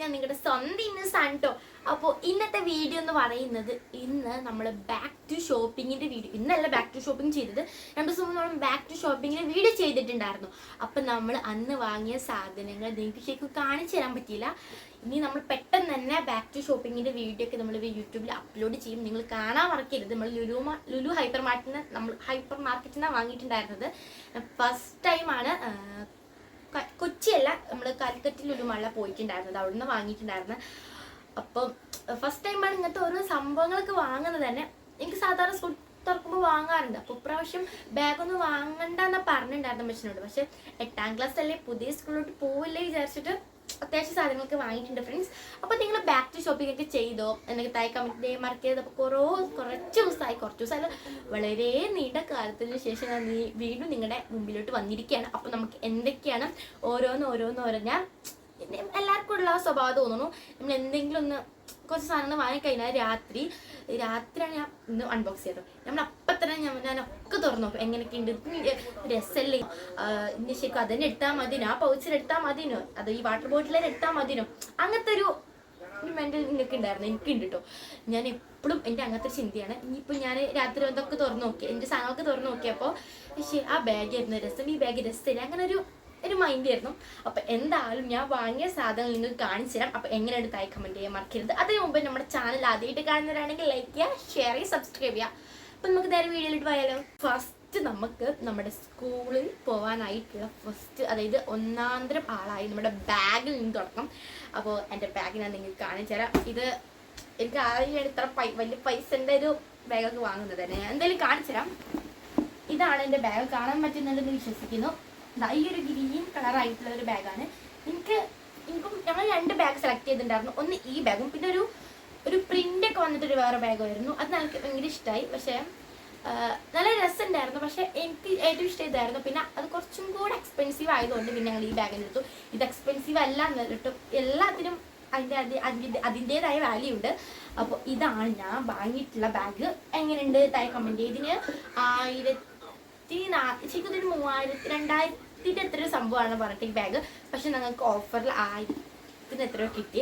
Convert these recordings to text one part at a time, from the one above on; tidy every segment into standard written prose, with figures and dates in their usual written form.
ഞാൻ നിങ്ങളുടെ സ്വന്തം ഇന്നസാണ് കേട്ടോ. അപ്പോൾ ഇന്നത്തെ വീഡിയോ എന്ന് പറയുന്നത്, ഇന്ന് നമ്മൾ ബാക്ക് ടു ഷോപ്പിങ്ങിൻ്റെ വീഡിയോ, ഇന്നല്ല ബാക്ക് ടു ഷോപ്പിംഗ് ചെയ്തത്, 2 ദിവസം മുമ്പ് നമ്മൾ ബാക്ക് ടു ഷോപ്പിങ്ങിൻ്റെ വീഡിയോ ചെയ്തിട്ടുണ്ടായിരുന്നു. അപ്പം നമ്മൾ അന്ന് വാങ്ങിയ സാധനങ്ങൾ നിങ്ങൾക്ക് ശരിക്കും കാണിച്ചു തരാൻ പറ്റിയില്ല. ഇനി നമ്മൾ പെട്ടെന്ന് തന്നെ ബാക്ക് ടു ഷോപ്പിങ്ങിൻ്റെ വീഡിയോ ഒക്കെ നമ്മൾ യൂട്യൂബിൽ അപ്ലോഡ് ചെയ്യും. നിങ്ങൾ കാണാൻ മറക്കരുത്. നമ്മൾ ലുലു ഹൈപ്പർ മാർക്കറ്റിൽ നിന്നാണ് വാങ്ങിയിട്ടുണ്ടായിരുന്നത്. ഫസ്റ്റ് ടൈമാണ്, കൊച്ചിയല്ല, നമ്മൾ കാലിക്കറ്റ് ലുലു മാളിൽ പോയിട്ടുണ്ടായിരുന്നത്, അവിടെ നിന്ന് വാങ്ങിയിട്ടുണ്ടായിരുന്നത്. അപ്പം ഫസ്റ്റ് ടൈമാണ് ഇങ്ങനത്തെ ഓരോ സംഭവങ്ങളൊക്കെ വാങ്ങുന്നത് തന്നെ. എനിക്ക് സാധാരണ സ്കൂൾ തുറക്കുമ്പോൾ വാങ്ങാറുണ്ട്. അപ്പോൾ ഇപ്രാവശ്യം ബാഗൊന്നും വാങ്ങണ്ടെന്നാണ് പറഞ്ഞിട്ടുണ്ടായിരുന്നു അമ്മച്ചിനോട്. പക്ഷെ 8ാം ക്ലാസ് അല്ലേ, പുതിയ സ്കൂളിലോട്ട് പോവില്ലേ വിചാരിച്ചിട്ട് അത്യാവശ്യം സാധനങ്ങളൊക്കെ വാങ്ങിയിട്ടുണ്ട് ഫ്രണ്ട്സ്. അപ്പോൾ നിങ്ങൾ ബാക്ക് ടു ഷോപ്പിംഗ് ഒക്കെ ചെയ്തോ എന്നൊക്കെ താഴെ കമൻറ്റ് മാർക്ക് ചെയ്ത്. അപ്പോൾ കുറച്ച് ദിവസമല്ല, വളരെ നീണ്ട കാലത്തിന് ശേഷം ഞാൻ വീണ്ടും നിങ്ങളുടെ മുമ്പിലോട്ട് വന്നിരിക്കുകയാണ്. അപ്പോൾ നമുക്ക് എന്തൊക്കെയാണ് ഓരോന്ന് ഞാൻ എല്ലാവർക്കും ഉള്ള സ്വഭാവം തോന്നുന്നു. നമ്മൾ എന്തെങ്കിലും ഒന്ന് കുറച്ച് സാധനങ്ങൾ വാങ്ങിക്കഴിഞ്ഞാൽ രാത്രിയാണ് ഞാൻ ഇന്ന് അൺബോക്സ് ചെയ്തത്. നമ്മൾ അപ്പം തന്നെ ഞാനൊക്കെ തുറന്നു നോക്കും, എങ്ങനെയൊക്കെ ഉണ്ട്, രസമല്ലേ, ഇനി ശരിക്കും അതന്നെ എടുത്താൽ മതിനോ, ആ പൗച്ചിൽ എടുത്താൽ മതിനോ, അത് ഈ വാട്ടർ ബോട്ടിലിൽ എടുത്താൽ മതിനോ, അങ്ങനത്തെ ഒരു മെൻ്റൽ നിങ്ങൾക്ക് ഉണ്ടായിരുന്നു. എനിക്കുണ്ട് കേട്ടോ. ഞാൻ എപ്പോഴും എൻ്റെ അങ്ങനത്തെ ഒരു ചിന്തയാണ്. ഇനിയിപ്പോൾ ഞാൻ രാത്രി എന്തൊക്കെ തുറന്നു നോക്കി, എൻ്റെ സാധനങ്ങളൊക്കെ തുറന്നു നോക്കിയപ്പോൾ ആ ബാഗായിരുന്നു രസം, ഈ ബാഗ് രസമില്ല, അങ്ങനെ ഒരു മൈൻഡ് ആയിരുന്നു. അപ്പം എന്തായാലും ഞാൻ വാങ്ങിയ സാധനങ്ങൾ നിങ്ങൾക്ക് കാണിച്ചു തരാം. അപ്പം എങ്ങനെയാണ് താഴെ കമൻറ്റ് ചെയ്യാൻ മറക്കരുത്. അതിന് മുമ്പ് നമ്മുടെ ചാനൽ ആദ്യമായിട്ട് കാണുന്നവരാണെങ്കിൽ ലൈക്ക് ചെയ്യുക, ഷെയർ ചെയ്യുക, സബ്സ്ക്രൈബ് ചെയ്യുക. അപ്പം നമുക്ക് നേരെ വീഡിയോയിലിട്ട് പോയാലോ. ഫസ്റ്റ് നമുക്ക് നമ്മുടെ സ്കൂളിൽ പോകാനായിട്ടുള്ള അതായത് ഒന്നാന്തരം ആളായി നമ്മുടെ ബാഗിൽ നിന്ന് തുടങ്ങാം. അപ്പോൾ എൻ്റെ ബാഗ് ഞാൻ നിങ്ങൾക്ക് കാണിച്ചു തരാം. ഇത് എനിക്ക് ആദ്യം ഇത്ര വലിയ പൈസൻ്റെ ഒരു ബാഗൊക്കെ വാങ്ങുന്നത് തന്നെ. ഞാൻ എന്തായാലും കാണിച്ചു തരാം. ഇതാണ് എൻ്റെ ബാഗ്. കാണാൻ പറ്റുന്നുണ്ടെന്ന് വിശ്വസിക്കുന്നു. ഈ ഒരു ഗ്രീൻ കളറായിട്ടുള്ള ഒരു ബാഗാണ്. ഞങ്ങൾ 2 ബാഗ് സെലക്ട് ചെയ്തിട്ടുണ്ടായിരുന്നു. ഒന്ന് ഈ ബാഗും പിന്നെ ഒരു പ്രിൻ്റൊക്കെ വന്നിട്ടൊരു വേറെ ബാഗായിരുന്നു. അത് എനിക്ക് ഭയങ്കര ഇഷ്ടമായി. പക്ഷേ നല്ല രസമുണ്ടായിരുന്നു. പക്ഷേ എനിക്ക് ഏറ്റവും ഇഷ്ടമായിരുന്നു. പിന്നെ അത് കുറച്ചും കൂടെ എക്സ്പെൻസീവ് ആയതുകൊണ്ട് പിന്നെ ഞങ്ങൾ ഈ ബാഗിനെടുത്തു. ഇത് എക്സ്പെൻസീവ് അല്ല എന്നിട്ടും എല്ലാത്തിനും അതിൻ്റെതായ വാല്യൂ ഉണ്ട്. അപ്പോൾ ഇതാണ് ഞാൻ വാങ്ങിയിട്ടുള്ള ബാഗ്. എങ്ങനെയുണ്ട് താഴെ കമൻറ്റ് ചെയ്ത്. ഇതിന് ശരിക്കും ഇതൊരു 2000 എത്രയോ സംഭവമാണ് പറഞ്ഞിട്ട് ഈ ബാഗ്. പക്ഷെ ഞങ്ങൾക്ക് ഓഫറിൽ 1000 എത്രയോ കിട്ടി.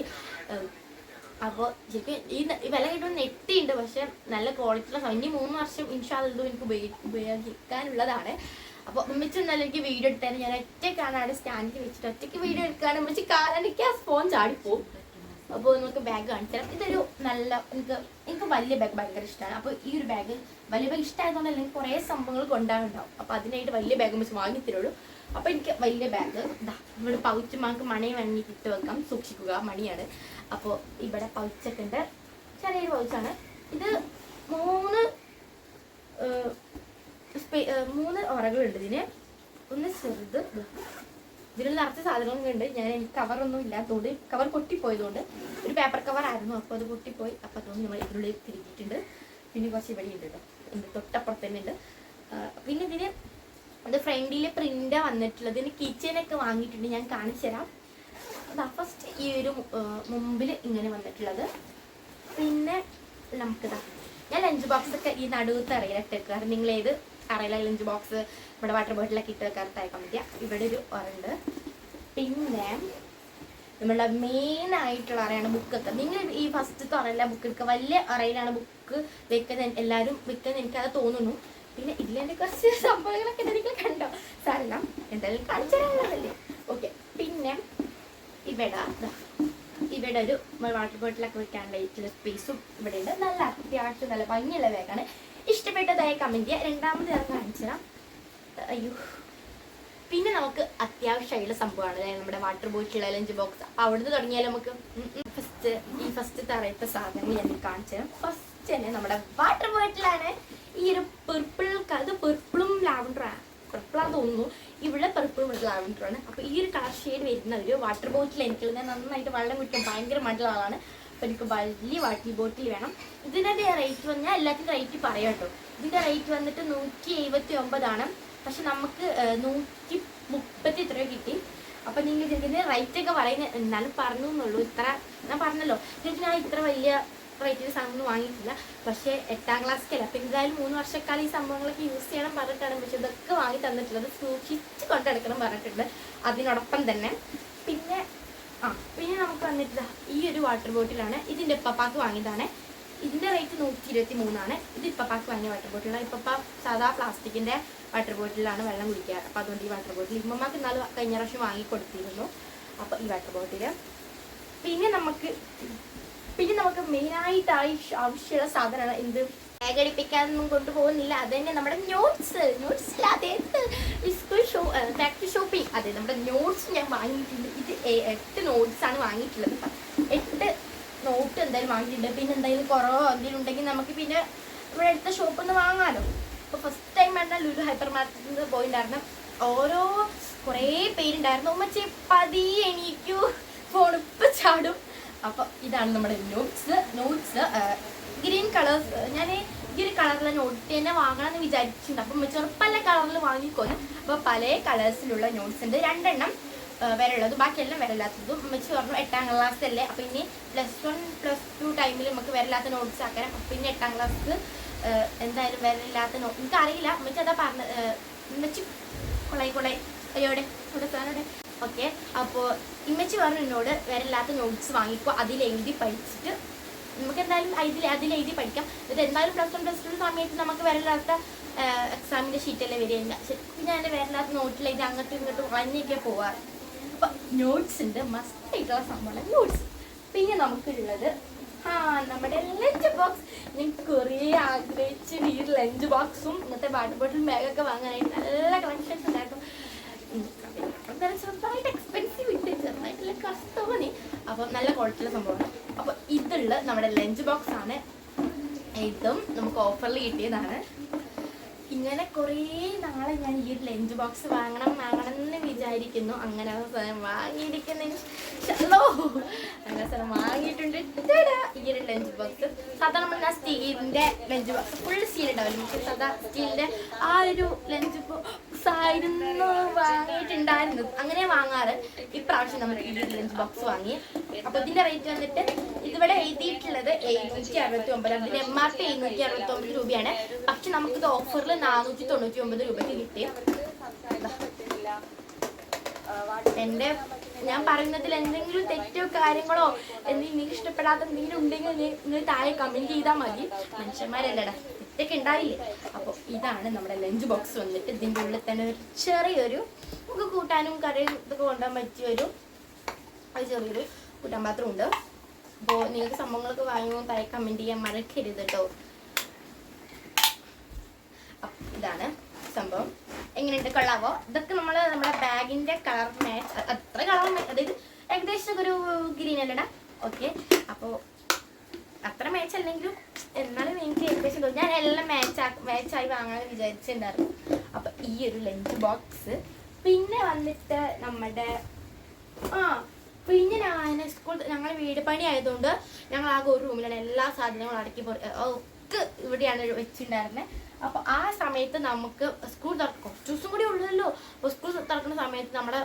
അപ്പോൾ ശരിക്കും ഈ വില കിട്ടുമ്പോൾ നെറ്റിയുണ്ട്. പക്ഷെ നല്ല ക്വാളിറ്റിയുള്ള ഇനി 3 വർഷം ഇൻഷാല്ലാഹ് എനിക്ക് ഉപയോഗിക്കാനുള്ളതാണ്. അപ്പോൾ ഉമ്മിച്ച് എന്നാലും എനിക്ക് വീഡിയോ എടുത്താലും ഞാൻ ഒറ്റയ്ക്കാണ് അവിടെ സ്റ്റാൻഡിൽ വെച്ചിട്ട് ഒറ്റയ്ക്ക് വീഡിയോ എടുക്കുകയാണ്. ഉമ്മിച്ച് കാലെനിക്ക് ആ ഫോൺ ചാടിപ്പോവും. അപ്പോൾ നമുക്ക് ബാഗ് കാണിച്ചു തരാം. ഇതൊരു നല്ല എനിക്ക് വലിയ ബാഗ് ഭയങ്കര ഇഷ്ടമാണ്. അപ്പോൾ ഈ ഒരു ബാഗ് വലിയ ബാഗ് ഇഷ്ടമായതുകൊണ്ട് അല്ലെങ്കിൽ കുറേ സംഭവങ്ങൾ കൊണ്ടാകുണ്ടാവും. അപ്പോൾ അതിനായിട്ട് വലിയ ബാഗ് വെച്ച് വാങ്ങിത്തരുള്ളൂ. അപ്പോൾ എനിക്ക് വലിയ ബാഗ് ഇവിടെ പൗച്ച് നമുക്ക് മണി വാങ്ങിയിട്ട് ഇട്ട് വെക്കാം, സൂക്ഷിക്കുക, മണിയാണ്. അപ്പോൾ ഇവിടെ പൗച്ചൊക്കെ ഉണ്ട്, ചെറിയൊരു പൗച്ചാണ് ഇത്. 3 ഉറകളുണ്ട് ഇതിന്. ഒന്ന് ചെറുത്, ഇതിനുള്ള നിറച്ച സാധനങ്ങളൊക്കെ ഉണ്ട്. എനിക്ക് കവറൊന്നും ഇല്ലാത്തതുകൊണ്ട്, കവർ പൊട്ടിപ്പോയതുകൊണ്ട്, ഒരു പേപ്പർ കവർ ആയിരുന്നു. അപ്പോൾ അത് പൊട്ടിപ്പോയി. അപ്പോൾ അതുകൊണ്ട് നമ്മൾ ഇതിനുള്ളിൽ തിരിഞ്ഞിട്ടുണ്ട്. പിന്നെ കുറച്ച് ഇവിടെ ഉണ്ട് കേട്ടോ, തൊട്ടപ്പുറത്ത് തന്നെ ഉണ്ട്. പിന്നെ ഇതിന് അത് ഫ്രണ്ടിൽ പ്രിൻ്റാണ് വന്നിട്ടുള്ളത്. ഇതിന് കിച്ചനൊക്കെ വാങ്ങിയിട്ടുണ്ട്, ഞാൻ കാണിച്ചു തരാം. ഫസ്റ്റ് ഈ ഒരു മുമ്പിൽ ഇങ്ങനെ വന്നിട്ടുള്ളത്. പിന്നെ നമുക്കിതാ ഞാൻ ലഞ്ച് ബോക്സൊക്കെ ഈ നടുവത്തെ അറയിലിട്ട് വെക്കാറ്. നിങ്ങൾ ഏത് അറയില ലഞ്ച് ബോക്സ് നമ്മുടെ വാട്ടർ ബോട്ടിലൊക്കെ ഇട്ട് വെക്കാറ് തയ്ക്കാൻ പറ്റിയ. ഇവിടെ ഒരു ഉറണ്ട്. പിന്നെ നമ്മളുടെ മെയിൻ ആയിട്ടുള്ള അറയാണ് ബുക്കൊക്കെ. നിങ്ങൾ ഈ ഫസ്റ്റത്തെ അറയില ബുക്ക് എടുക്കുക, വലിയ അറയിലാണ് ബുക്ക് വെക്കുന്നത് എല്ലാവരും വെക്കുന്നത്, എനിക്കത് തോന്നുന്നു. പിന്നെ ഇതിലെൻ്റെ കുറച്ച് സംഭവങ്ങളൊക്കെ നിങ്ങൾ കണ്ടോ, സാരല്ല, എന്തായാലും കാണിച്ചു തരാനുള്ളതല്ലേ. ഓക്കെ. പിന്നെ ഇവിടെ ഒരു വാട്ടർ ബോട്ടിലൊക്കെ വെക്കാനുള്ള സ്പേസും ഇവിടെ ഉണ്ട്. നല്ല അത്യാവശ്യം നല്ല ഭംഗിയുള്ള ബാഗാണ്. ഇഷ്ടപ്പെട്ടതായി കമൻറ്റ് ചെയ്യുക. രണ്ടാമത് ഞാൻ കാണിച്ചു തരാം. അയ്യോ, പിന്നെ നമുക്ക് അത്യാവശ്യമായിട്ടുള്ള സംഭവമാണ് നമ്മുടെ വാട്ടർ ബോട്ടിലുള്ള ലഞ്ച് ബോക്സ്. അവിടുന്ന് തുടങ്ങിയാൽ നമുക്ക് ഫസ്റ്റ് തറയത്തെ സാധനങ്ങൾ ഞാൻ കാണിച്ചു തരാം. ഫസ്റ്റ് തന്നെ നമ്മുടെ വാട്ടർ ബോട്ടിലാണ്. ഈ ഒരു അത് പെർപ്പിളും ലാവൻഡറാണ്, പെർപ്പിളാന്ന് തോന്നുന്നു. ഇവിടെ പെർപ്പിളും ലാവൻഡറാണ്. അപ്പോൾ ഈ ഒരു കളർ ഷെയ്ഡ് വരുന്ന ഒരു വാട്ടർ ബോട്ടിൽ എനിക്കുള്ളത്. ഞാൻ നന്നായിട്ട് വെള്ളം കുടിക്കാൻ ഭയങ്കര മടുള്ള ആളാണ്. അപ്പോൾ എനിക്ക് വലിയ വാട്ടർ ബോട്ടിൽ വേണം. ഇതിൻ്റെ റേറ്റ് വന്നാൽ എല്ലാത്തിനും റേറ്റ് പറയാം കേട്ടോ. ഇതിൻ്റെ റേറ്റ് വന്നിട്ട് 179 പക്ഷെ നമുക്ക് 130 എത്രയോ കിട്ടി. അപ്പം നിങ്ങൾ ഇതിൻ്റെ റേറ്റൊക്കെ പറയുന്നത് എന്നാലും പറഞ്ഞു എന്നുള്ളൂ. ഞാൻ പറഞ്ഞല്ലോ, ഞാൻ ഇത്ര വലിയ റേറ്റിൽ സാധനമൊന്നും വാങ്ങിയിട്ടില്ല. പക്ഷേ 8ാം ക്ലാസ്സിലല്ല. അപ്പം എന്തായാലും 3 വർഷക്കാലം ഈ സംഭവങ്ങളൊക്കെ യൂസ് ചെയ്യണം പറഞ്ഞിട്ടാണ് പക്ഷേ ഇതൊക്കെ വാങ്ങി തന്നിട്ടുള്ളത്. സൂക്ഷിച്ച് കൊണ്ടെടുക്കണം പറഞ്ഞിട്ടുണ്ട് അതിനോടൊപ്പം തന്നെ. പിന്നെ പിന്നെ നമുക്ക് വന്നിട്ട് ഈ ഒരു വാട്ടർ ബോട്ടിലാണ്. ഇതിൻ്റെ ഇപ്പപ്പാക്ക് വാങ്ങിയതാണ്. ഇതിൻ്റെ റേറ്റ് 123 ഇത് ഇപ്പപ്പാക്ക് വാങ്ങിയ വാട്ടർ ബോട്ടിലാണ്. ഇപ്പപ്പ സാധാ പ്ലാസ്റ്റിക്കിൻ്റെ വാട്ടർ ബോട്ടിലാണ് വെള്ളം കുടിക്കാറ്. അപ്പോൾ അതുകൊണ്ട് ഈ വാട്ടർ ബോട്ടിൽ ഇമ്മമാക്ക് ഇന്നാലും കഴിഞ്ഞ പ്രാവശ്യം വാങ്ങിക്കൊടുത്തിരുന്നു. അപ്പോൾ ഈ വാട്ടർ ബോട്ടിൽ പിന്നെ നമുക്ക് മെയിനായിട്ട് ആവശ്യമുള്ള സാധനമാണ് എന്ത് ബാഗടിപ്പിക്കാനൊന്നും കൊണ്ടുപോകുന്നില്ല. അത് തന്നെ നമ്മുടെ നോട്ട്സില്ലാതെ ബാക്ക് ടു ഷോപ്പിംഗ്. അതെ, നമ്മുടെ നോട്ട്സ് ഞാൻ വാങ്ങിയിട്ടുണ്ട്. ഇത് 8 നോട്ട്സാണ് വാങ്ങിയിട്ടുള്ളത്. 8 നോട്ട് എന്തായാലും വാങ്ങിയിട്ടുണ്ട്. പിന്നെ എന്തായാലും കുറവോ എന്തെങ്കിലും ഉണ്ടെങ്കിൽ നമുക്ക് പിന്നെ ഇവിടെ അടുത്ത ഷോപ്പിൽ നിന്ന് വാങ്ങാമല്ലോ. അപ്പോൾ ഫസ്റ്റ് ടൈം ആയിരുന്ന ലുലു ഹൈപ്പർ മാർക്കറ്റിൽ നിന്ന് പോയിട്ടുണ്ടായിരുന്നു. കുറേ പേരുണ്ടായിരുന്നു. ഉമ്മച്ചി പതിയെ എണീക്കൂ, ഫോണിപ്പോൾ ചാടും. അപ്പോൾ ഇതാണ് നമ്മുടെ നോട്ട്സ് ഗ്രീൻ കളേഴ്സ്. ഞാൻ ഈ ഒരു കളറിലെ നോട്ട് തന്നെ വാങ്ങണമെന്ന് വിചാരിച്ചിട്ടുണ്ട്. അപ്പം ഉമ്മച്ചി പല കളറിൽ വാങ്ങിക്കോലും. അപ്പോൾ പല കളേഴ്സിലുള്ള നോട്ട്സ് ഉണ്ട്. 2 എണ്ണം വരെയുള്ളതും ബാക്കിയെല്ലാം വരല്ലാത്തതും. ഉമ്മച്ചി പറഞ്ഞു 8ാം ക്ലാസ്സിലല്ലേ, അപ്പോൾ ഇനി +1 +2 ടൈമിൽ നമുക്ക് വരല്ലാത്ത നോട്ട്സ് ആക്കാൻ. അപ്പോൾ ഇനി 8ാം ക്ലാസ്സിൽ എന്തായാലും വരല്ലാത്ത നോട്ട് എനിക്കറിയില്ല. ഉമ്മച്ചി അതാ പറഞ്ഞത്. ഉമ്മച്ചി അയ്യോടെ സാധനം. ഓക്കെ, അപ്പോൾ ഇമ്മച്ചി പറഞ്ഞു എന്നോട് വരല്ലാത്ത നോട്ട്സ് വാങ്ങിക്കോ, അതിലെഴുതി പഠിച്ചിട്ട് നമുക്ക് എന്തായാലും അതിലെഴുതി പഠിക്കാം. ഇത് എന്തായാലും +1 +2 സമയത്ത് നമുക്ക് വരല്ലാത്ത എക്സാമിൻ്റെ ഷീറ്റല്ലേ വരികയില്ല. ശരിക്കും ഞാൻ വരല്ലാത്ത നോട്ടിലെഴുതി അങ്ങോട്ടും ഇങ്ങോട്ടും വളഞ്ഞൊക്കെ പോവാറ്. അപ്പം നോട്ട്സ് ഉണ്ട്, മസ്റ്റായിട്ടുള്ള സംഭവമാണ് നോട്ട്സ്. പിന്നെ നമുക്കുള്ളത് നമ്മുടെ ലഞ്ച് ബോക്സ്. ഞാൻ കുറേ ആഗ്രഹിച്ച് ഈ ലഞ്ച് ബോക്സും ഇന്നത്തെ വാട്ടർ ബോട്ടിലും ബാഗൊക്കെ വാങ്ങാനായിട്ട് നല്ല കളക്ഷൻസ് ഉണ്ടായിരുന്നു. ചെറുതായിട്ട് എക്സ്പെൻസീവ് ഇട്ട് ചെറുതായിട്ടുള്ള കഷ്ടമാണ്. അപ്പം നല്ല ക്വാളിറ്റിയുള്ള സംഭവമാണ്. അപ്പോൾ ഇതുള്ള നമ്മുടെ ലഞ്ച് ബോക്സ് ആണ്. ഇതും നമുക്ക് ഓഫറിൽ കിട്ടിയതാണ്. ഇങ്ങനെ കുറേ നാളെ ഞാൻ ഈ ഒരു ലഞ്ച് ബോക്സ് വാങ്ങണം എന്ന് വിചാരിക്കുന്നു. അങ്ങനെ അവസാനം വാങ്ങിയിരിക്കുന്നതിന് വാങ്ങിയിട്ടുണ്ട്. ഈ ഒരു ലഞ്ച് ബോക്സ് സാധാരണ നമ്മൾ സ്റ്റീലിൻ്റെ ലഞ്ച് ബോക്സ് ഫുൾ സ്റ്റീൽ ഉണ്ടാവില്ല. നമുക്ക് സാധാ സ്റ്റീലിൻ്റെ ആ ഒരു ലഞ്ച് ബോക്സ് ആയിരുന്നു വാങ്ങിയിട്ടുണ്ടായിരുന്നത്. അങ്ങനെ വാങ്ങാറ്. ഇപ്രാവശ്യം നമുക്ക് ഈ ഒരു ലഞ്ച് ബോക്സ് വാങ്ങി. അപ്പോൾ ഇതിൻ്റെ റേറ്റ് വന്നിട്ട് ഇതിവിടെ എഴുതിയിട്ടുള്ളത് 769. അതിൻ്റെ MRP 769 രൂപയാണ്. പക്ഷെ നമുക്കിത് ഓഫറിൽ 499 രൂപയ്ക്ക് കിട്ടി. ഞാൻ പറയുന്നതിൽ എന്തെങ്കിലും തെറ്റോ കാര്യങ്ങളോ നിങ്ങൾക്ക് ഇഷ്ടപ്പെടാത്ത എന്തെങ്കിലും ഉണ്ടെങ്കിൽ നിങ്ങൾ താഴെ കമൻറ്റ് ചെയ്താൽ മതി. മനുഷ്യന്മാരല്ലടാ, തെറ്റൊക്കെ ഉണ്ടായില്ലേ. അപ്പോൾ ഇതാണ് നമ്മുടെ ലഞ്ച് ബോക്സ് വന്നിട്ട്. ഇതിൻ്റെ ഉള്ളിൽ തന്നെ ഒരു ചെറിയൊരു നമുക്ക് കൂട്ടാനും കറിയും ഇതൊക്കെ കൊണ്ടുപോകാൻ പറ്റിയൊരു ചെറിയൊരു കൂട്ടാൻ പാത്രം ഉണ്ട്. അപ്പോൾ നിങ്ങൾക്ക് സംഭവങ്ങളൊക്കെ വാങ്ങുമ്പോൾ താഴെ കമൻറ്റ് ചെയ്യാൻ മറക്കരുത് കേട്ടോ. ഇതാണ് സംഭവം. എങ്ങനെയുണ്ട്, കൊള്ളാവോ? ഇതൊക്കെ നമ്മുടെ ബാഗിൻ്റെ കളർ മാച്ച്, അത്ര കളർ അതായത് ഏകദേശം ഒരു ഗ്രീൻ അല്ലടാ. ഓക്കെ, അപ്പോൾ അത്ര മാച്ച് അല്ലെങ്കിലും എന്നാലും എനിക്ക് ഏകദേശം തോന്നി. ഞാൻ എല്ലാം മാച്ചായി വാങ്ങാൻ വിചാരിച്ചിട്ടുണ്ടായിരുന്നു. അപ്പോൾ ഈ ഒരു ലഞ്ച് ബോക്സ്. പിന്നെ വന്നിട്ട് നമ്മുടെ പിന്നെ ഞങ്ങൾ വീട് പണി ആയതുകൊണ്ട് ഞങ്ങൾ ആകെ ഒരു റൂമിലാണ് എല്ലാ സാധനങ്ങളും അടക്കി ഒക്കെ ഇവിടെയാണ് വെച്ചിട്ടുണ്ടായിരുന്നത്. അപ്പോൾ ആ സമയത്ത് നമുക്ക് സ്കൂൾ കുറച്ച് ദിവസം കൂടി ഉള്ളല്ലോ. അപ്പോൾ സ്കൂൾ തുറക്കുന്ന സമയത്ത് നമ്മുടെ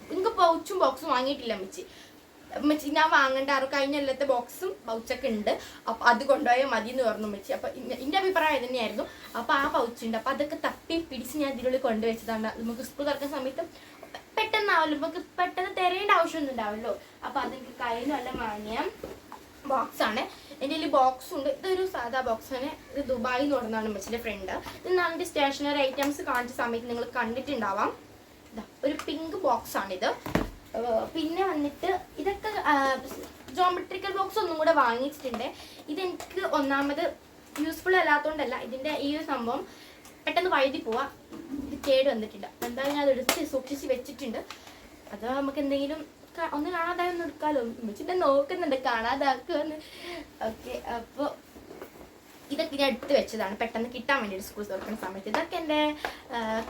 നിങ്ങൾക്ക് പൗച്ചും ബോക്സും വാങ്ങിയിട്ടില്ല അമ്മച്ചി. ഞാൻ വാങ്ങേണ്ടാറ് കഴിഞ്ഞ കൊല്ലത്തെ ബോക്സും പൗച്ചൊക്കെ ഉണ്ട്. അപ്പോൾ അത് കൊണ്ടുപോയാൽ മതി എന്ന് പറഞ്ഞു അമ്മച്ചി. അപ്പോൾ എൻ്റെ അഭിപ്രായം തന്നെയായിരുന്നു. അപ്പോൾ ആ പൗച്ചുണ്ട്. അപ്പോൾ അതൊക്കെ തപ്പി പിടിച്ച് ഞാൻ ഇതിനുള്ളിൽ കൊണ്ടുവച്ചതാണ്. നമുക്ക് സ്കൂൾ തുറക്കുന്ന സമയത്ത് പെട്ടെന്നാവല്ലോ, നമുക്ക് പെട്ടെന്ന് തിരയേണ്ട ആവശ്യമൊന്നും ഉണ്ടാവല്ലോ. അപ്പോൾ അതെനിക്ക് കഴിഞ്ഞെല്ലാം വാങ്ങിയ ബോക്സാണ്. എൻ്റെ കയ്യിൽ ബോക്സും ഉണ്ട്. ഇതൊരു സാധാ ബോക്സാണ്. ഇത് ദുബായിൽ നിന്ന് കൊടുക്കുന്നതാണ് അമ്മച്ചിൻ്റെ ഫ്രണ്ട്. ഇത് നാളെ സ്റ്റേഷനറി ഐറ്റംസ് കാണിച്ച സമയത്ത് നിങ്ങൾ കണ്ടിട്ടുണ്ടാവാം. ഒരു പിങ്ക് ബോക്സാണിത്. പിന്നെ വന്നിട്ട് ഇതൊക്കെ ജോമെട്രിക്കൽ ബോക്സ് ഒന്നും കൂടെ വാങ്ങിച്ചിട്ടുണ്ട്. ഇതെനിക്ക് ഒന്നാമത് യൂസ്ഫുൾ അല്ലാത്തതുകൊണ്ടല്ല, ഇതിൻ്റെ ഈ ഒരു സംഭവം പെട്ടെന്ന് വഴുതി പോവാം. ഇത് കേട് വന്നിട്ടുണ്ട്. എന്തായാലും ഞാൻ അത് എടുത്ത് സൂക്ഷിച്ച് വെച്ചിട്ടുണ്ട്. അത് നമുക്ക് എന്തെങ്കിലും ഒന്ന് കാണാതായി ഒന്ന് എടുക്കാമല്ലോ. വെച്ചിട്ട് നോക്കുന്നുണ്ട് കാണാതാക്കുമെന്ന്. ഓക്കെ, അപ്പോൾ ഇതൊക്കെ ഞാൻ എടുത്ത് വെച്ചതാണ് പെട്ടെന്ന് കിട്ടാൻ വേണ്ടിയിട്ട് സ്കൂൾ തുറക്കുന്ന സമയത്ത്. ഇതൊക്കെ എൻ്റെ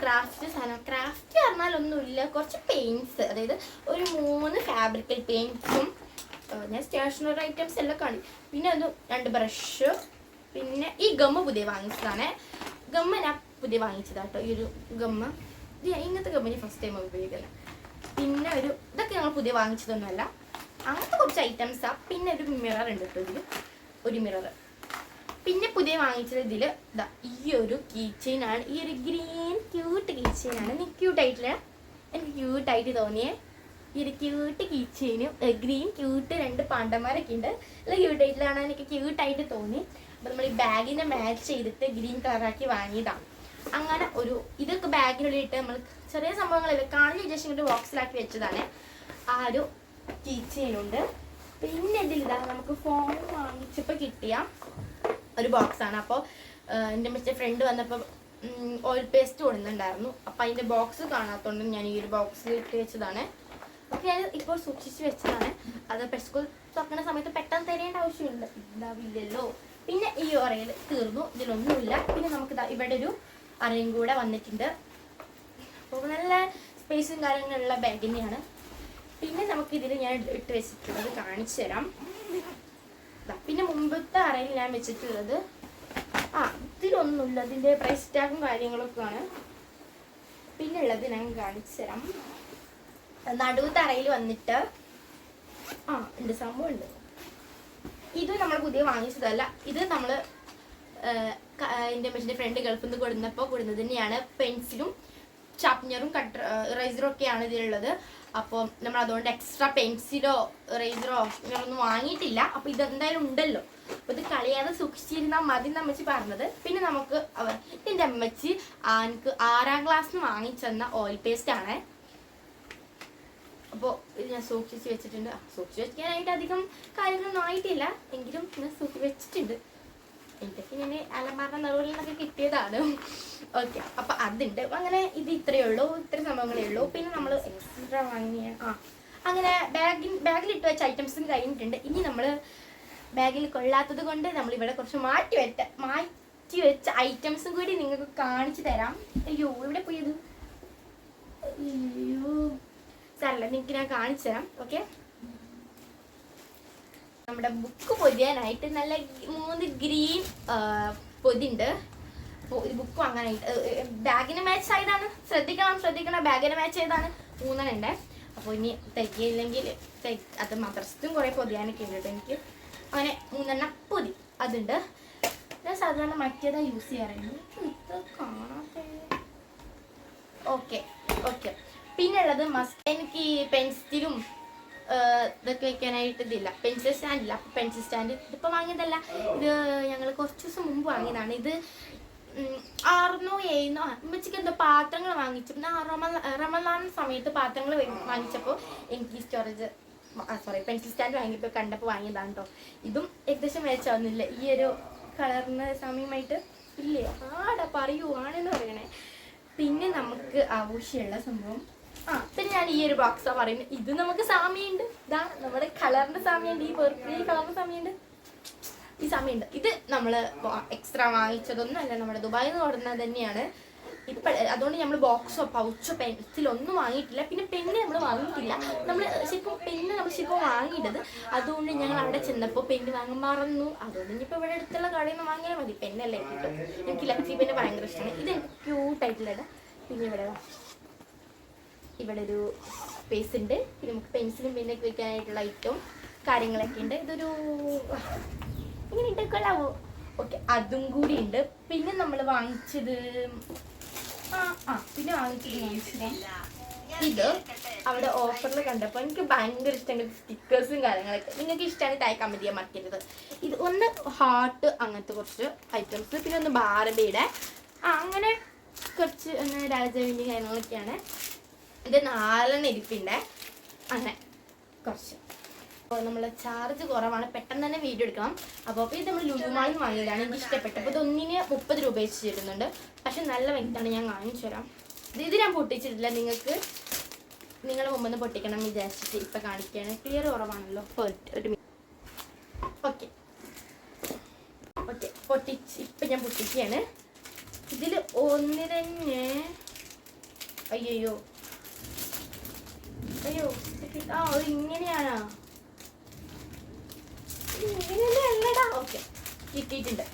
ക്രാഫ്റ്റ് സാധനം. ക്രാഫ്റ്റ് പറഞ്ഞാലൊന്നുമില്ല, കുറച്ച് പെയിൻറ്റ്സ്, അതായത് ഒരു 3 ഫാബ്രിക്കൽ പെയിൻറ്റ്സും ഞാൻ സ്റ്റേഷനറി ഐറ്റംസ് എല്ലാം കാണി. പിന്നെ അത് 2 ബ്രഷ്. പിന്നെ ഈ ഗമ്മ് പുതിയ വാങ്ങിച്ചതാണ്. ഗമ്മ ഞാൻ പുതിയ വാങ്ങിച്ചതാട്ടോ. ഈ ഒരു ഗമ്മ ഇങ്ങനത്തെ ഗമ്മ ഫസ്റ്റ് ടൈം ഉപയോഗിക്കുന്നത്. പിന്നെ ഇതൊക്കെ ഞങ്ങൾ പുതിയ വാങ്ങിച്ചതൊന്നുമല്ല, അങ്ങനത്തെ കുറച്ച് ഐറ്റംസാണ്. പിന്നെ ഒരു മിറർ ഉണ്ട് കേട്ടോ, ഇതിൽ ഒരു മിറർ. പിന്നെ പുതിയ വാങ്ങിച്ചത് ഇതിൽ ഈ ഒരു കീ ചെയിനാണ്. ഈ ഒരു ഗ്രീൻ ക്യൂട്ട് കീ ചെയിനാണ്. എനിക്ക് ക്യൂട്ടായിട്ടില്ല, എനിക്ക് ക്യൂട്ടായിട്ട് തോന്നിയേ ഈ ഒരു ക്യൂട്ട് കീച്ചേനും ഗ്രീൻ ക്യൂട്ട് 2 പാണ്ടന്മാരൊക്കെ ഉണ്ട്. നല്ല ക്യൂട്ടായിട്ടാണ്, എനിക്ക് ക്യൂട്ടായിട്ട് തോന്നി. അപ്പോൾ നമ്മൾ ഈ ബാഗിനെ മാച്ച് ചെയ്തിട്ട് ഗ്രീൻ കളറാക്കി വാങ്ങിയതാണ്. അങ്ങനെ ഒരു ഇതൊക്കെ ബാഗിനുള്ളിലിട്ട് നമ്മൾ ചെറിയ സംഭവങ്ങളല്ലേ കാണുന്ന വിശേഷം കൊണ്ട് ബോക്സിലാക്കി വെച്ചതാണ്. ആ ഒരു കീച്ചേനുണ്ട്. പിന്നെ ഇതിലിതാ നമുക്ക് ഫോൺ വാങ്ങിച്ചപ്പോൾ കിട്ടിയ ഒരു ബോക്സാണ്. അപ്പോൾ എൻ്റെ മറ്റേ ഫ്രണ്ട് വന്നപ്പോൾ ഓയിൽ പേസ്റ്റ് കൊടുക്കുന്നുണ്ടായിരുന്നു. അപ്പം അതിൻ്റെ ബോക്സ് കാണാത്തതുകൊണ്ട് ഞാൻ ഈ ഒരു ബോക്സിൽ ഇട്ട് വെച്ചതാണ്. അപ്പം ഞാൻ ഇപ്പോൾ സൂക്ഷിച്ച് വെച്ചതാണ്. അത് സ്കൂൾ തുറക്കുന്ന സമയത്ത് പെട്ടെന്ന് തരേണ്ട ആവശ്യമില്ല, ഉണ്ടാവില്ലല്ലോ. പിന്നെ ഈ അറയിൽ തീർന്നു, ഇതിലൊന്നുമില്ല. പിന്നെ നമുക്ക് ഇവിടെ ഒരു അറയും കൂടെ വന്നിട്ടുണ്ട്. അപ്പോൾ നല്ല സ്പേസും കാര്യങ്ങളുള്ള ബാഗ് തന്നെയാണ്. പിന്നെ നമുക്കിതിൽ ഞാൻ ഇട്ട് വെച്ചിട്ടുള്ളത് കാണിച്ചു തരാം. പിന്നെ മുമ്പത്തെ അറയിൽ ഞാൻ വെച്ചിട്ടുള്ളത് ഇതിലൊന്നുമില്ല, അതിൻ്റെ പ്രൈസ് ടാഗും കാര്യങ്ങളൊക്കെയാണ്. പിന്നെ ഉള്ളത് ഞാൻ കാണിച്ചു തരാം. നടുവത്തെ അറയിൽ വന്നിട്ട് ഉണ്ട്, സംഭവം ഉണ്ട്. ഇത് നമ്മൾ പുതിയ വാങ്ങിച്ചതല്ല, ഇത് നമ്മൾ എൻ്റെ മെഷീൻ്റെ ഫ്രണ്ട് ഗൾഫിൽ നിന്ന് കൊടുക്കുന്നത് തന്നെയാണ്. പെൻസിലും ഷാർപ്പനറും ഇറേസറും ഒക്കെയാണ് ഇതിലുള്ളത്. അപ്പോൾ നമ്മൾ അതുകൊണ്ട് എക്സ്ട്രാ പെൻസിലോ ഇറേസറോ ഇങ്ങനൊന്നും വാങ്ങിയിട്ടില്ല. അപ്പോൾ ഇതെന്തായാലും ഉണ്ടല്ലോ, അപ്പോൾ ഇത് കളയാതെ സൂക്ഷിച്ചിരുന്നാൽ മതി എന്ന് അമ്മച്ചി പറഞ്ഞത്. പിന്നെ നമുക്ക് എൻ്റെ അമ്മച്ചി എനിക്ക് 6ാം ക്ലാസ്സിന് വാങ്ങിച്ചെന്ന ഓയിൽ പേസ്റ്റ് ആണ്. അപ്പോൾ ഇത് ഞാൻ സൂക്ഷിച്ച് വെച്ചിട്ടുണ്ട്. സൂക്ഷിച്ച് വെക്കാനായിട്ട് അധികം കാര്യങ്ങളൊന്നും ആയിട്ടില്ല, എങ്കിലും ഞാൻ സൂക്ഷിച്ച് വെച്ചിട്ടുണ്ട്. എനിക്കൊക്കെ ഞാൻ അലമാറിൻ്റെ നിറവിൽ നിന്നൊക്കെ കിട്ടിയതാണ്. ഓക്കെ, അപ്പം അതുണ്ട്. അങ്ങനെ ഇത് ഇത്രയേ ഉള്ളൂ, ഇത്ര സംഭവങ്ങളേ ഉള്ളൂ. പിന്നെ നമ്മൾ എക്സ്ട്രാ വാങ്ങിയ അങ്ങനെ ബാഗിലിട്ട് വെച്ച ഐറ്റംസും കഴിഞ്ഞിട്ടുണ്ട്. ഇനി നമ്മൾ ബാഗിൽ കൊള്ളാത്തത് കൊണ്ട് നമ്മളിവിടെ കുറച്ച് മാറ്റി വെച്ച ഐറ്റംസും കൂടി നിങ്ങൾക്ക് കാണിച്ചു തരാം. അയ്യോ, ഇവിടെ പോയത്? അയ്യോ സാരല്ല, നിങ്ങൾക്ക് ഞാൻ കാണിച്ചു തരാം. ഓക്കെ, നമ്മുടെ ബുക്ക് പൊതിയാനായിട്ട് നല്ല 3 ഗ്രീൻ പൊതിണ്ട്. അപ്പോൾ ഒരു ബുക്ക് വാങ്ങാനായിട്ട് ബാഗിന് മാച്ച് ആയതാണ്. ശ്രദ്ധിക്കണം, ബാഗിന് മാച്ച് ചെയ്താണ് 3 ഉണ്ട്. അപ്പോൾ ഇനി തികയില്ലെങ്കിൽ അത് മദ്രസത്തും കുറേ പൊതിയാനൊക്കെ ഉണ്ട് കേട്ടോ എനിക്ക്. അങ്ങനെ 3 പൊതി അതുണ്ട്. ഞാൻ സാധാരണ മറ്റേതാണ് യൂസ് ചെയ്യാറുണ്ട്. ഇത് കാണാതെ ഓക്കെ. പിന്നെ ഉള്ളത് എനിക്ക് പെൻസിലും ഇതൊക്കെ വെക്കാനായിട്ട് ഇതില്ല, പെൻസിൽ സ്റ്റാൻഡ് ഇല്ല. അപ്പോൾ പെൻസിൽ സ്റ്റാൻഡ് ഇതിപ്പോൾ വാങ്ങിയതല്ല, ഇത് ഞങ്ങൾ കുറച്ച് ദിവസം മുമ്പ് വാങ്ങിയതാണ്. ഇത് 600 700 അമ്മച്ചിക്ക് എന്തോ പാത്രങ്ങൾ വാങ്ങിച്ചു. പിന്നെ റമദാൻ സമയത്ത് പാത്രങ്ങൾ വാങ്ങിച്ചപ്പോൾ എനിക്ക് പെൻസിൽ സ്റ്റാൻഡ് വാങ്ങിയപ്പോൾ കണ്ടപ്പോൾ വാങ്ങിയതാണ് കേട്ടോ. ഇതും ഏകദേശം മേച്ചാവുന്നില്ല, ഈ ഒരു കളറിന് സമയമായിട്ട് ഇല്ലേ? പറയുവാണെന്ന് പറയണേ. പിന്നെ നമുക്ക് ആവശ്യമുള്ള സംഭവം പിന്നെ ഞാൻ ഈ ഒരു ബോക്സാണ് പറയുന്നത്. ഇത് നമുക്ക് സാമ്യമുണ്ട്, ഇതാണ് നമ്മുടെ കളറിൻ്റെ സാമ്യമുണ്ട്, ഈ പെർപ്പിൾ കളറിൻ്റെ സാമ്യമുണ്ട്, ഈ സമയമുണ്ട്. ഇത് നമ്മൾ എക്സ്ട്രാ വാങ്ങിച്ചതൊന്നും അല്ല, നമ്മുടെ ദുബായിൽ നിന്ന് കൊടുക്കുന്നത് തന്നെയാണ്. അതുകൊണ്ട് നമ്മൾ ബോക്സോ പൗച്ചോ പെൻസിലൊന്നും വാങ്ങിയിട്ടില്ല. പിന്നെ പെണ്ണ് നമ്മൾ വാങ്ങിയിട്ടില്ല. നമ്മൾ ശരിക്കും വാങ്ങിയിട്ടത്. അതുകൊണ്ട് ഞങ്ങൾ അവിടെ ചെന്നപ്പോൾ പെണ്ണ് വാങ്ങാൻ മറന്നു. അതുകൊണ്ട് ഇനിയിപ്പോൾ ഇവിടെ അടുത്തുള്ള കടയിൽ നിന്ന് വാങ്ങിയാൽ മതി. പെണ്ണല്ലേ കിട്ടും. എനിക്ക് ലക്സി പെണ്ണ് ഭയങ്കര ഇഷ്ടമാണ്. ഇത് എനിക്ക് ക്യൂട്ടായിട്ടുള്ളത്. പിന്നെ ഇവിടെ ഒരു സ്പേസ് ഉണ്ട്. പിന്നെ നമുക്ക് പെൻസിലും പെന്നൊക്കെ വെക്കാനായിട്ടുള്ള ഐറ്റവും കാര്യങ്ങളൊക്കെ ഉണ്ട്. ഇതൊരു ഇങ്ങനെ ഇട്ടൊക്കെയുള്ളാവോ? ഓക്കെ, അതും കൂടി ഉണ്ട്. പിന്നെ നമ്മൾ വാങ്ങിച്ചത് ഇത് അവിടെ ഓഫറിൽ കണ്ടപ്പോൾ എനിക്ക് ഭയങ്കര ഇഷ്ടമുണ്ട്. സ്റ്റിക്കേഴ്സും കാര്യങ്ങളൊക്കെ നിങ്ങൾക്ക് ഇഷ്ടമാണ് താഴെ കമന്റ് ചെയ്യാൻ മറക്കരുത്. ഇത് ഒന്ന് ഹാർട്ട്, അങ്ങനത്തെ കുറച്ച് ഐറ്റംസ്, പിന്നെ ഒന്ന് ബാർബിയുടെ അങ്ങനെ കുറച്ച് രാജാവിൻ്റെ കാര്യങ്ങളൊക്കെയാണ്. ഇത് 4 ഇരിപ്പിൻ്റെ അങ്ങനെ കുറച്ച്. അപ്പോൾ നമ്മൾ ചാർജ് കുറവാണ്, പെട്ടെന്ന് തന്നെ വീഡിയോ എടുക്കണം. അപ്പോൾ ഇത് നമ്മൾ ലുലുമാളിൽ വാങ്ങിയതാണ്, എനിക്ക് ഇഷ്ടപ്പെട്ടു. അപ്പോൾ ഇതൊന്നിന് 30 രൂപ വെച്ച് തരുന്നുണ്ട്. പക്ഷെ നല്ല വ്യക്തമാണ്, ഞാൻ കാണിച്ചു തരാം. ഇത് ഞാൻ പൊട്ടിച്ചിട്ടില്ല, നിങ്ങളുടെ മുമ്പ് നിന്ന് പൊട്ടിക്കണം വിചാരിച്ചിട്ട് ഇപ്പം കാണിക്കുകയാണ്. ക്ലിയർ കുറവാണല്ലോ. ഓക്കെ ഇപ്പം ഞാൻ പൊട്ടിക്കുകയാണ്. ഇതിൽ ഒന്ന് തന്നെ അയ്യോ ഇങ്ങനെയാണോ? ഇങ്ങനെയല്ലടാ. ഓക്കെ, കിട്ടിയിട്ടുണ്ട്.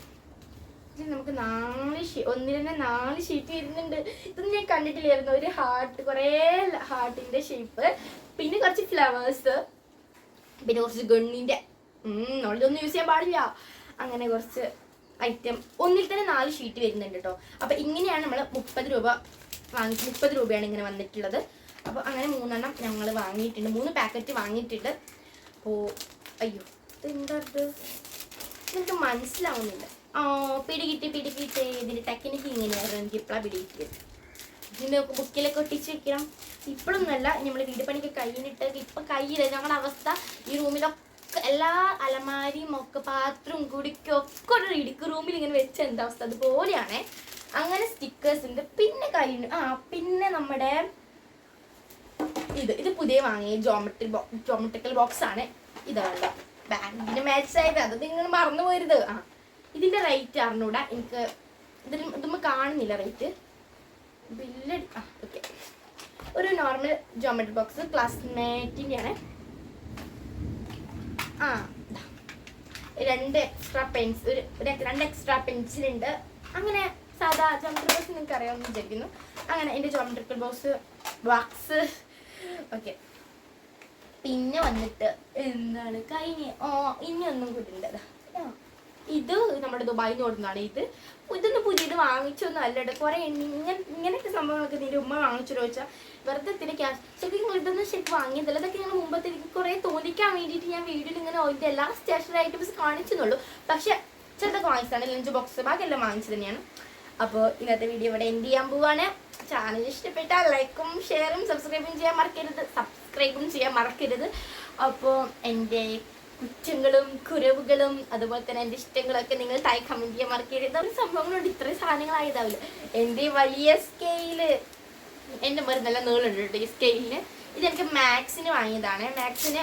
ഇത് നമുക്ക് 4 ഷീറ്റ് വരുന്നുണ്ട്. ഇതൊന്നും ഞാൻ കണ്ടിട്ടില്ലായിരുന്നു. ഒരു ഹാർട്ട്, കുറേ ഹാർട്ടിന്റെ ഷേപ്പ്, പിന്നെ കുറച്ച് ഫ്ലവേഴ്സ്, പിന്നെ കുറച്ച് ഗണ്ണിന്റെ നമ്മളിതൊന്നും യൂസ് ചെയ്യാൻ പാടില്ല. അങ്ങനെ കുറച്ച് ഐറ്റം ഒന്നിൽ തന്നെ 4 ഷീറ്റ് വരുന്നുണ്ട് കേട്ടോ. അപ്പൊ ഇങ്ങനെയാണ് നമ്മൾ 30 രൂപ വാങ്ങിച്ച് 30 രൂപയാണ് ഇങ്ങനെ വന്നിട്ടുള്ളത്. അപ്പോൾ അങ്ങനെ 3 എണ്ണം ഞങ്ങൾ വാങ്ങിയിട്ടുണ്ട്, 3 പാക്കറ്റ് വാങ്ങിയിട്ടുണ്ട്. അപ്പോൾ അയ്യോ ഇതെന്തത് എനിക്ക് മനസ്സിലാവുന്നില്ല. പിടികിട്ട് ഇതിൻ്റെ ടെക്നിക്ക് ഇങ്ങനെയായിരുന്നു, എനിക്ക് ഇപ്പോഴാണ് പിടികിട്ടിയത്. ഇതിൻ്റെ ബുക്കിലൊക്കെ ഒട്ടിച്ച് വെക്കണം. ഇപ്പോഴൊന്നുമല്ല, നമ്മൾ വീട് പണിക്ക് കഴിഞ്ഞിട്ട് ഇപ്പം കയ്യില്ല. ഞങ്ങളുടെ അവസ്ഥ ഈ റൂമിലൊക്കെ എല്ലാ അലമാരിയും ഒക്കെ പാത്രവും കുടിക്കും ഒക്കെ ഒരു ഇടുക്ക് റൂമിൽ ഇങ്ങനെ വെച്ച എന്താ അവസ്ഥ അതുപോലെയാണ്. അങ്ങനെ സ്റ്റിക്കേഴ്സ് ഉണ്ട്. പിന്നെ കഴിഞ്ഞു പിന്നെ നമ്മുടെ ഇത് പുതിയ വാങ്ങിയ ജോമെട്രിക്കൽ ബോക്സ് ആണ്. ഇതാണ് ബാങ്കിന് മാച്ച് ആയത്, അത് നിങ്ങൾ മറന്നു പോരുത്. ഇതിൻ്റെ റേറ്റ് അറിഞ്ഞൂടാ എനിക്ക്, ഇതൊന്നും കാണുന്നില്ല റേറ്റ്. Bill okay. ഒരു നോർമൽ ജോമെട്രി ബോക്സ് ക്ലാസ്മേറ്റിൻ്റെയാണ്. 2 എക്സ്ട്രാ പെൻസിലുണ്ട്. അങ്ങനെ സാധാ ജോമെട്രി ബോക്സ് നിങ്ങൾക്ക് അറിയാമെന്ന് വിചാരിക്കുന്നു. അങ്ങനെ എൻ്റെ ജോമെട്രിക്കൽ ബോക്സ് ഓക്കെ. പിന്നെ വന്നിട്ട് എന്താണ് കഴിഞ്ഞ ഇനി ഒന്നും കൂടിയുണ്ട്. ഇത് നമ്മുടെ ദുബായിൽ നിന്ന് കൊടുക്കുന്നതാണ്. ഇതൊന്നും പുതിയത് വാങ്ങിച്ചൊന്നും അല്ലട്ടോ. കുറേ ഇങ്ങനെയൊക്കെ സംഭവങ്ങളൊക്കെ നിന്റെ ഉമ്മ വാങ്ങിച്ചു ചോദിച്ചാൽ വെറുതെ ഇത്തിരി ക്യാഷ്. ശരിക്കും ഇതൊന്നും ശരിക്കും വാങ്ങിയതല്ല. ഇതൊക്കെ ഞങ്ങൾ മുമ്പത്തെ കുറേ തോന്നിക്കാൻ വേണ്ടിയിട്ട് ഞാൻ വീഡിയോയിൽ ഇങ്ങനെ ഇതിൻ്റെ എല്ലാ സ്റ്റേഷനറി ഐറ്റംസ് കാണിച്ചെന്നുള്ളൂ. പക്ഷെ ചെറുതൊക്കെ വാങ്ങിച്ചതാണ്. ലഞ്ച് ബോക്സ് ബാക്കിയെല്ലാം വാങ്ങിച്ചത് തന്നെയാണ്. അപ്പോൾ ഇന്നത്തെ വീഡിയോ ഇവിടെ എൻഡ് ചെയ്യാൻ പോവാണ്. ചാനൽ ഇഷ്ടപ്പെട്ടാൽ ലൈക്കും ഷെയറും സബ്സ്ക്രൈബും ചെയ്യാൻ മറക്കരുത്. അപ്പോൾ എൻ്റെ കുറ്റങ്ങളും കുറവുകളും അതുപോലെ തന്നെ എൻ്റെ ഇഷ്ടങ്ങളൊക്കെ നിങ്ങൾ താഴെ കമൻറ്റ് ചെയ്യാൻ മറക്കരുത്. ഒരു സംഭവങ്ങളുണ്ട്, ഇത്രയും സാധനങ്ങളായതാവില്ല. എൻ്റെ വലിയ സ്കെയില് എൻ്റെ മറി നല്ല നീളുണ്ട് കേട്ടോ ഈ സ്കെയിലിന്. ഇതെനിക്ക് മാക്സിന് വാങ്ങിയതാണ്. മാക്സിന്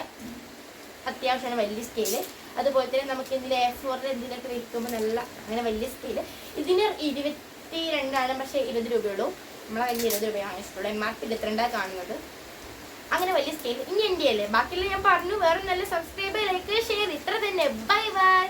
അത്യാവശ്യമാണ് വലിയ സ്കെയില്. അതുപോലെ തന്നെ നമുക്ക് ഇതിൽ A4 എന്തിനൊക്കെ വയ്ക്കുമ്പോൾ നല്ല അങ്ങനെ വലിയ സ്കെയില്. ഇതിന് 22 പക്ഷേ 20 രൂപയുള്ളൂ. നമ്മളെ കയ്യിൽ 20 രൂപ വാങ്ങിച്ചിട്ടുള്ളൂ. MRP 22 കാണുന്നത്. അങ്ങനെ വലിയ സ്കെയിൽ. ഇനി എൻ്റെ അല്ലേ ബാക്കിയെല്ലാം ഞാൻ പറഞ്ഞു. വേറെ നല്ല സബ്സ്ക്രൈബ്, ലൈക്ക്, ഷെയർ ഇത്ര തന്നെ. Bye bye.